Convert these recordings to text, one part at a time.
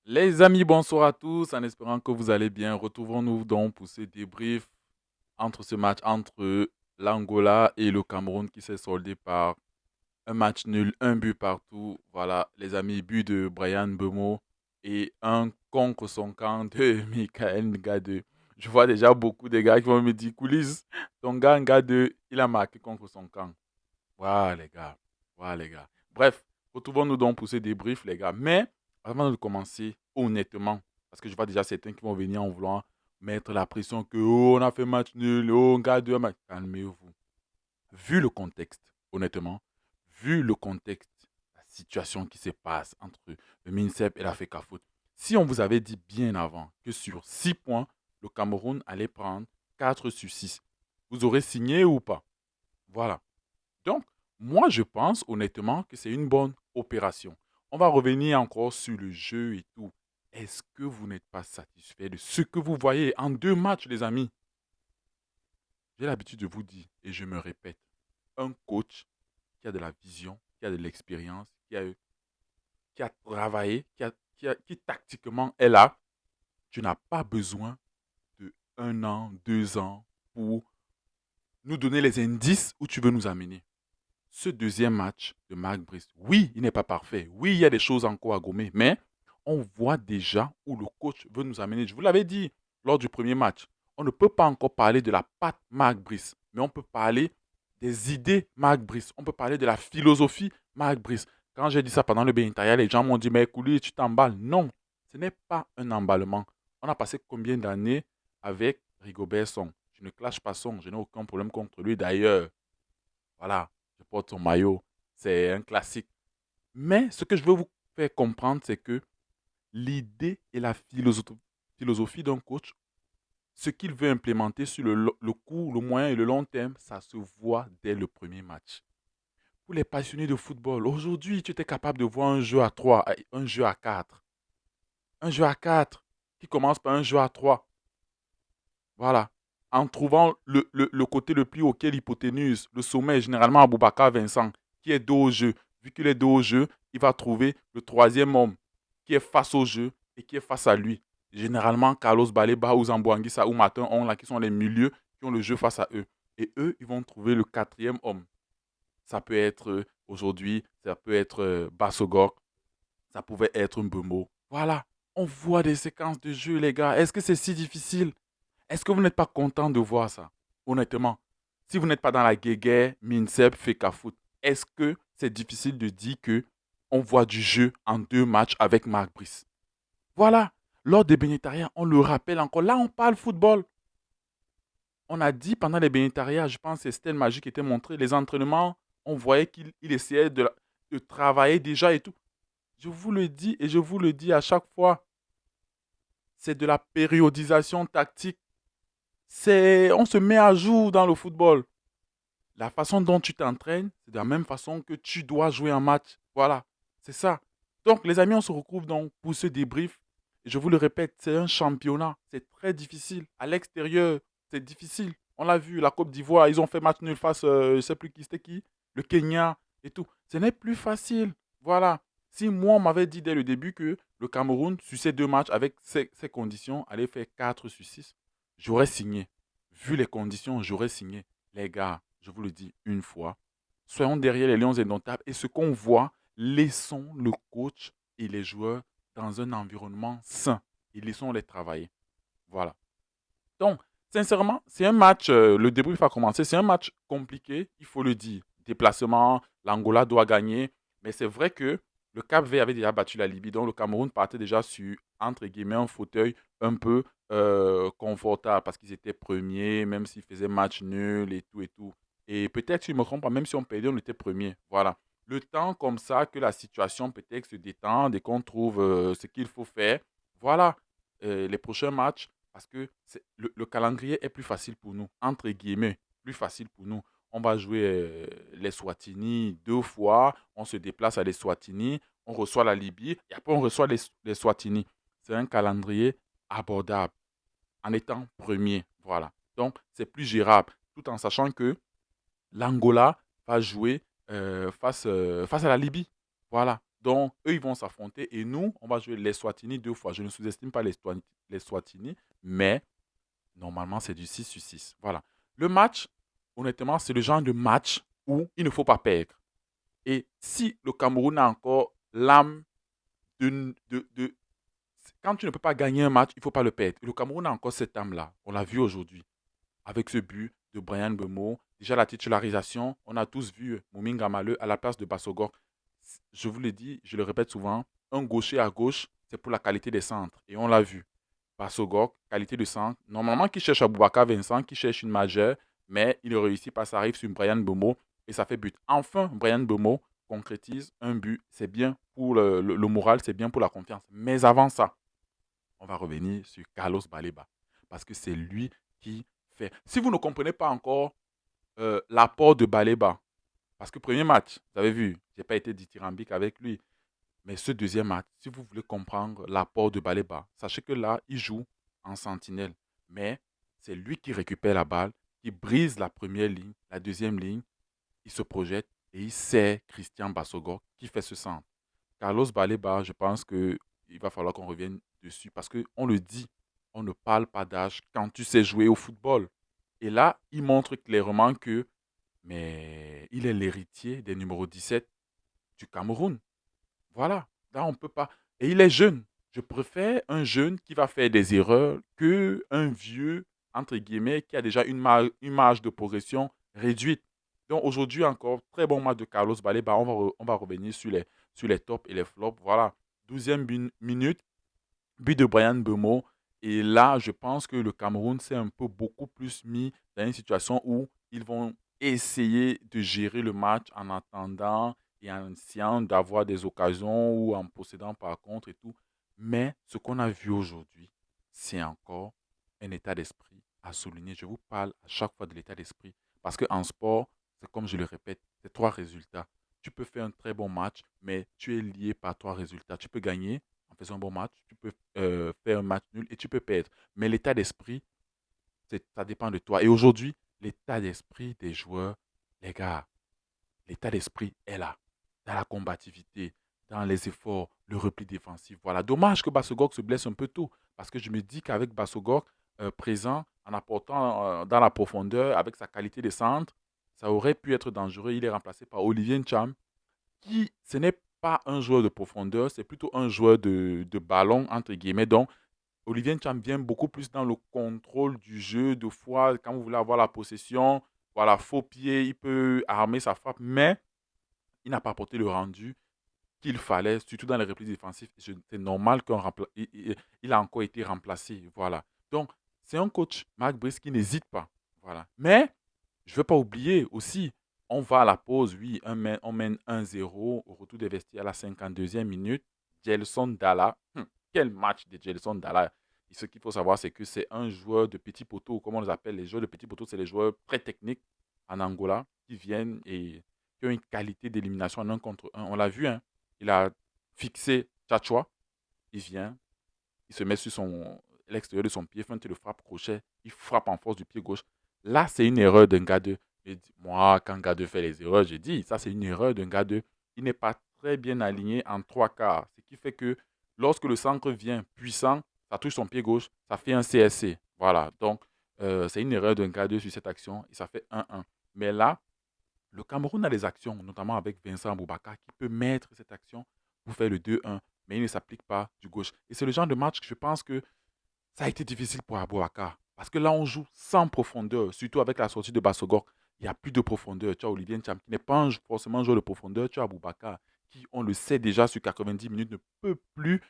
Les amis, bonsoir à tous, en espérant que vous allez bien. Retrouvons-nous donc pour ce débrief entre ce match entre l'Angola et le Cameroun qui s'est soldé par un match nul, un but partout. Voilà, les amis, but de Brian Bemo et un contre son camp de Michael Ngade. Je vois déjà beaucoup de gars qui vont me dire, coulisses, ton gars Ngade, il a marqué contre son camp. Voilà les gars. Voilà les gars. Bref, retrouvons-nous donc pour ce débrief les gars. Mais avant de commencer, honnêtement, parce que je vois déjà certains qui vont venir en voulant mettre la pression que oh, on a fait match nul, oh, on gagne deux matchs. Calmez-vous. Vu le contexte, honnêtement, vu le contexte, la situation qui se passe entre le MINSEP et la FECAFOOT, si on vous avait dit bien avant que sur 6 points, le Cameroun allait prendre 4 sur 6, vous aurez signé ou pas? Voilà. Donc, moi, je pense honnêtement que c'est une bonne opération. On va revenir encore sur le jeu et tout. Est-ce que vous n'êtes pas satisfait de ce que vous voyez en 2 matchs, les amis? J'ai l'habitude de vous dire, et je me répète, un coach qui a de la vision, qui a de l'expérience, qui a travaillé, qui tactiquement est là, tu n'as pas besoin de 1 an, 2 ans pour nous donner les indices où tu veux nous amener. Ce deuxième match de Marc Brice, oui, il n'est pas parfait. Oui, il y a des choses encore à gommer, mais on voit déjà où le coach veut nous amener. Je vous l'avais dit lors du premier match, on ne peut pas encore parler de la patte Marc Brice, mais on peut parler des idées Marc Brice. On peut parler de la philosophie Marc Brice. Quand j'ai dit ça pendant le Bénitaria, les gens m'ont dit, mais Kouli, tu t'emballes. Non, ce n'est pas un emballement. On a passé combien d'années avec Rigobert Song? Je ne clash pas Song, je n'ai aucun problème contre lui d'ailleurs. Voilà, je porte son maillot. C'est un classique. Mais ce que je veux vous faire comprendre, c'est que l'idée et la philosophie d'un coach, ce qu'il veut implémenter sur le court, le moyen et le long terme, ça se voit dès le premier match. Pour les passionnés de football, aujourd'hui, tu étais capable de voir un jeu à 3, un jeu à 4. Un jeu à 4 qui commence par un jeu à 3. Voilà. En trouvant le côté le plus auquel hypoténuse, le sommet, généralement Aboubakar Vincent, qui est dos au jeu. Vu qu'il est dos au jeu, il va trouver le troisième homme qui est face au jeu et qui est face à lui. Généralement, Carlos Baleba ou Zamboanguissa ou Martin On, là, qui sont les milieux qui ont le jeu face à eux. Et eux, ils vont trouver le quatrième homme. Ça peut être aujourd'hui, ça peut être Bassogor, ça pouvait être Mbembo. Voilà. On voit des séquences de jeu, les gars. Est-ce que c'est si difficile? Est-ce que vous n'êtes pas content de voir ça? Honnêtement, si vous n'êtes pas dans la guéguerre, Minsep, Fekafoot, est-ce que c'est difficile de dire que on voit du jeu en 2 matchs avec Marc Brice? Voilà. Lors des bénétariats, on le rappelle encore. Là, on parle football. On a dit pendant les bénétariats, je pense que c'était Stèle Magique qui était montré, les entraînements, on voyait qu'il essayait de travailler déjà et tout. Je vous le dis et je vous le dis à chaque fois, c'est de la périodisation tactique. On se met à jour dans le football. La façon dont tu t'entraînes, c'est de la même façon que tu dois jouer un match. Voilà, c'est ça. Donc, les amis, on se retrouve donc pour ce débrief. Et je vous le répète, c'est un championnat. C'est très difficile. À l'extérieur, c'est difficile. On l'a vu, la Côte d'Ivoire, ils ont fait match nul face, je ne sais plus qui, c'était qui, le Kenya et tout. Ce n'est plus facile. Voilà. Si moi, on m'avait dit dès le début que le Cameroun, sur ces 2 matchs, avec ces conditions, allait faire 4 sur 6, j'aurais signé. Vu les conditions, j'aurais signé. Les gars, je vous le dis une fois, soyons derrière les Lions indomptables et ce qu'on voit, laissons le coach et les joueurs dans un environnement sain et laissons-les travailler. Voilà. Donc, sincèrement, c'est un match, le débrief a commencé, c'est un match compliqué, il faut le dire. Déplacement, l'Angola doit gagner, mais c'est vrai que le Cap-Vert avait déjà battu la Libye, donc le Cameroun partait déjà sur, entre guillemets, un fauteuil un peu confortable parce qu'ils étaient premiers, même s'ils faisaient match nul et tout et tout. Et peut-être, si je me trompe pas, même si on perdait, on était premier. Voilà. Le temps comme ça, que la situation peut-être se détende et qu'on trouve ce qu'il faut faire. Voilà. Les prochains matchs, parce que le calendrier est plus facile pour nous, entre guillemets, plus facile pour nous. On va jouer les Swatini 2 fois, on se déplace à les Swatini, on reçoit la Libye et après on reçoit les Swatini. C'est un calendrier abordable en étant premier. Voilà. Donc, c'est plus gérable, tout en sachant que l'Angola va jouer face à la Libye. Voilà. Donc, eux, ils vont s'affronter et nous, on va jouer les Swatini 2 fois. Je ne sous-estime pas les Swatini, mais normalement, c'est du 6 sur 6. Voilà. Le match, honnêtement, c'est le genre de match où il ne faut pas perdre. Et si le Cameroun a encore l'âme de quand tu ne peux pas gagner un match, il ne faut pas le perdre. Et le Cameroun a encore cette âme-là. On l'a vu aujourd'hui avec ce but de Brian Bemo. Déjà la titularisation, on a tous vu Mouminga Maleu à la place de Bassogor. Je vous le dis, je le répète souvent, un gaucher à gauche, c'est pour la qualité des centres. Et on l'a vu. Bassogor, qualité de centre. Normalement, qui cherche Aboubaka Vincent, qui cherche une majeure, mais il ne réussit pas, ça arrive sur Brian Bemo et ça fait but. Enfin, Brian Bemo concrétise un but. C'est bien pour le moral, c'est bien pour la confiance. Mais avant ça, on va revenir sur Carlos Baleba. Parce que c'est lui qui fait. Si vous ne comprenez pas encore l'apport de Baleba, parce que premier match, vous avez vu, je n'ai pas été dithyrambique avec lui. Mais ce deuxième match, si vous voulez comprendre l'apport de Baleba, sachez que là, il joue en sentinelle. Mais c'est lui qui récupère la balle, qui brise la première ligne, la deuxième ligne, il se projette et il sert Christian Bassogor qui fait ce centre. Carlos Baleba, je pense qu'il va falloir qu'on revienne dessus parce qu'on le dit, on ne parle pas d'âge quand tu sais jouer au football. Et là, il montre clairement que mais il est l'héritier des numéros 17 du Cameroun. Voilà, là on peut pas. Et il est jeune. Je préfère un jeune qui va faire des erreurs que un vieux, entre guillemets, qui a déjà une marge de progression réduite. Donc aujourd'hui encore, très bon match de Carlos Baleba. On va revenir sur les tops et les flops. Voilà, 12e minute, but de Brian Bemo. Et là, je pense que le Cameroun s'est un peu beaucoup plus mis dans une situation où ils vont essayer de gérer le match en attendant et en essayant d'avoir des occasions ou en possédant par contre et tout. Mais ce qu'on a vu aujourd'hui, c'est encore un état d'esprit à souligner. Je vous parle à chaque fois de l'état d'esprit parce qu'en sport, c'est comme je le répète, c'est 3 résultats. Tu peux faire un très bon match, mais tu es lié par 3 résultats. Tu peux gagner en faisant un bon match, tu peux faire un match nul et tu peux perdre. Mais l'état d'esprit, ça dépend de toi. Et aujourd'hui, l'état d'esprit des joueurs, les gars, l'état d'esprit est là. Dans la combativité, dans les efforts, le repli défensif. Voilà. Dommage que Bassogog se blesse un peu tôt. Parce que je me dis qu'avec Bassogog présent, en apportant dans la profondeur, avec sa qualité de centre, ça aurait pu être dangereux. Il est remplacé par Olivier Ncham, qui, ce n'est pas un joueur de profondeur, c'est plutôt un joueur de ballon, entre guillemets. Donc, Olivier Ncham vient beaucoup plus dans le contrôle du jeu, de fois, quand vous voulez avoir la possession, voilà, faux pied, il peut armer sa frappe, mais il n'a pas apporté le rendu qu'il fallait, surtout dans les replis défensifs. C'est normal qu'il a encore été remplacé. Voilà. Donc, c'est un coach, Marc Brice, qui n'hésite pas. Voilà. Mais, je ne veux pas oublier aussi, on va à la pause, oui, on mène 1-0 au retour des vestiaires à la 52e minute. Gelson Dalla, quel match de Gelson Dalla. Et ce qu'il faut savoir, c'est que c'est un joueur de petit poteau, comme on les appelle. Les joueurs de petit poteau, c'est les joueurs très techniques en Angola qui viennent et qui ont une qualité d'élimination en 1 contre 1. On l'a vu, hein. Il a fixé Tchatchoua. Il vient, il se met sur l'extérieur de son pied, feinte de frappe crochet. Il frappe en force du pied gauche. Là, c'est une erreur d'un gars 2. Moi, quand gars 2 fait les erreurs, je dis, ça, c'est une erreur d'un gars 2. Il n'est pas très bien aligné en 3 quarts. Ce qui fait que lorsque le centre vient puissant, ça touche son pied gauche, ça fait un CSC. Voilà. Donc, c'est une erreur d'un gars 2 sur cette action et ça fait 1-1. Mais là, le Cameroun a des actions, notamment avec Vincent Aboubaka, qui peut mettre cette action pour faire le 2-1, mais il ne s'applique pas du gauche. Et c'est le genre de match que je pense que ça a été difficile pour Aboubaka. Parce que là, on joue sans profondeur, surtout avec la sortie de Bassogor. Il n'y a plus de profondeur. Tu as Olivier Ncham qui n'est pas forcément un joueur de profondeur. Tu as Aboubaka qui, on le sait déjà, sur 90 minutes, ne peut plus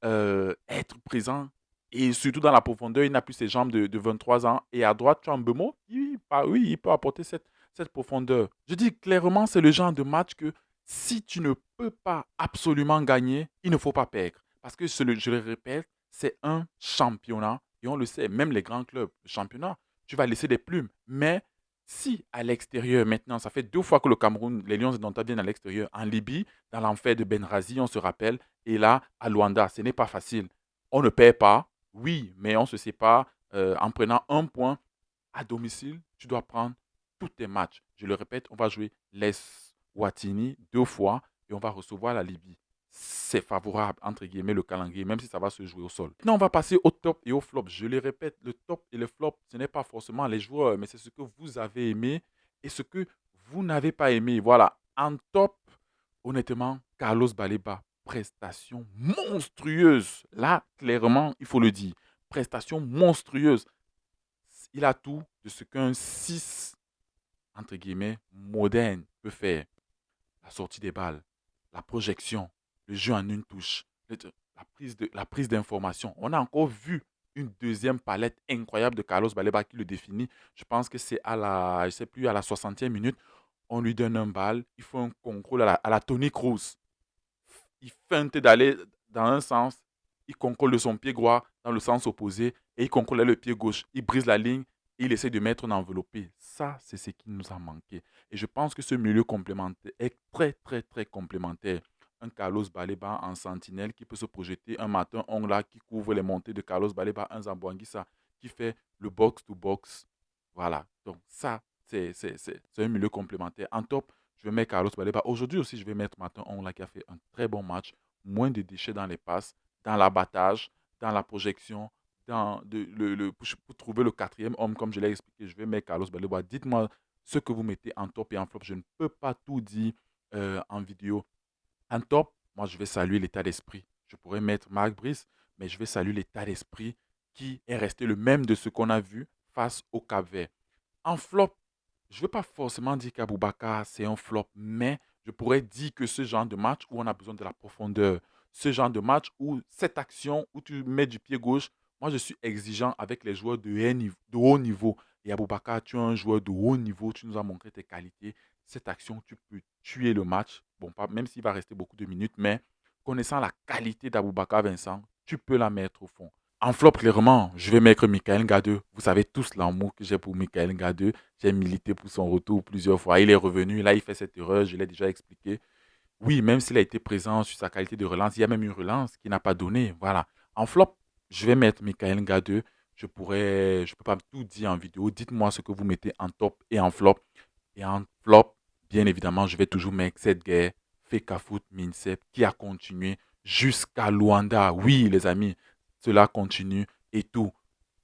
être présent. Et surtout dans la profondeur, il n'a plus ses jambes de 23 ans. Et à droite, tu as Mbemo. Oui, il peut apporter cette profondeur. Je dis clairement, c'est le genre de match que si tu ne peux pas absolument gagner, il ne faut pas perdre. Parce que, je le répète, c'est un championnat. Et on le sait, même les grands clubs, le championnat, tu vas laisser des plumes. Mais si à l'extérieur, maintenant, ça fait 2 fois que le Cameroun, les Lions d'Indomptables viennent à l'extérieur, en Libye, dans l'enfer de Benrazi, on se rappelle, et là, à Luanda, ce n'est pas facile. On ne perd pas, oui, mais on se sépare en prenant un point à domicile. Tu dois prendre tous tes matchs. Je le répète, on va jouer les Watini 2 fois et on va recevoir la Libye. c'est favorable, entre guillemets, le calendrier, même si ça va se jouer au sol. Maintenant, on va passer au top et au flop. Je le répète, le top et le flop, ce n'est pas forcément les joueurs, mais c'est ce que vous avez aimé et ce que vous n'avez pas aimé. Voilà, en top, honnêtement, Carlos Baleba, prestation monstrueuse. Là, clairement, il faut le dire. Prestation monstrueuse. Il a tout de ce qu'un 6 entre guillemets, moderne peut faire. La sortie des balles, la projection, le jeu en une touche, la prise d'information. On a encore vu une deuxième palette incroyable de Carlos Baleba qui le définit. Je pense que c'est je sais plus, à la 60e minute, on lui donne un balle, il faut un contrôle à la Tony Cruz. Il feinte d'aller dans un sens, il contrôle de son pied droit dans le sens opposé et il contrôle le pied gauche. Il brise la ligne et il essaie de mettre un enveloppé. Ça, c'est ce qui nous a manqué. Et je pense que ce milieu complémentaire est très, très, très complémentaire. Un Carlos Baleba en sentinelle qui peut se projeter un matin, Ongla qui couvre les montées de Carlos Baleba, un Zamboanguissa qui fait le box-to-box. Voilà. Donc ça, c'est un milieu complémentaire. En top, je vais mettre Carlos Baleba. Aujourd'hui aussi, je vais mettre Martin Ongla qui a fait un très bon match. Moins de déchets dans les passes, dans l'abattage, dans la projection, pour trouver le quatrième homme, comme je l'ai expliqué. Je vais mettre Carlos Baleba. Dites-moi ce que vous mettez en top et en flop. Je ne peux pas tout dire en vidéo. En top, moi, je vais saluer l'état d'esprit. Je pourrais mettre Marc Brice, mais je vais saluer l'état d'esprit qui est resté le même de ce qu'on a vu face au Cap-Vert. En flop, je ne veux pas forcément dire qu'Aboubacar, c'est un flop, mais je pourrais dire que ce genre de match où on a besoin de la profondeur, ce genre de match où cette action où tu mets du pied gauche, moi je suis exigeant avec les joueurs de haut niveau. Et Aboubacar, tu es un joueur de haut niveau, tu nous as montré tes qualités. Cette action, tu peux tuer le match. Bon, pas, même s'il va rester beaucoup de minutes, mais connaissant la qualité d'Aboubacar Vincent, tu peux la mettre au fond. En flop, clairement, je vais mettre Michael Gadeux. Vous savez tous l'amour que j'ai pour Michael Gadeux. J'ai milité pour son retour plusieurs fois. Il est revenu, là, il fait cette erreur, je l'ai déjà expliqué. Oui, même s'il a été présent sur sa qualité de relance, il y a même une relance qui n'a pas donné. Voilà. En flop, je vais mettre Michael Gadeux. Je peux pas tout dire en vidéo. Dites-moi ce que vous mettez en top et en flop. Et en flop, bien évidemment, je vais toujours mettre cette guerre, Fecafoot Minsep, qui a continué jusqu'à Luanda. Oui, les amis, cela continue et tout.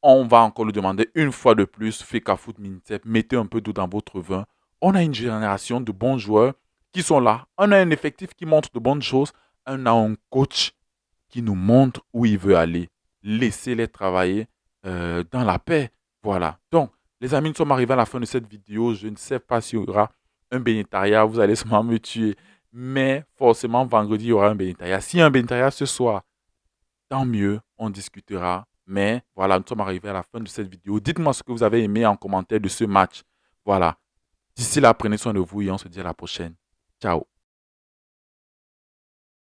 On va encore le demander une fois de plus, Fecafoot Minsep, mettez un peu d'eau dans votre vin. On a une génération de bons joueurs qui sont là. On a un effectif qui montre de bonnes choses. On a un coach qui nous montre où il veut aller. Laissez-les travailler dans la paix. Voilà. Donc, les amis, nous sommes arrivés à la fin de cette vidéo. Je ne sais pas s'il y aura un bénétariat. Vous allez sûrement me tuer. Mais forcément, vendredi, il y aura un bénétariat. S'il y a un bénétariat ce soir, tant mieux, on discutera. Mais voilà, nous sommes arrivés à la fin de cette vidéo. Dites-moi ce que vous avez aimé en commentaire de ce match. Voilà. D'ici là, prenez soin de vous et on se dit à la prochaine. Ciao.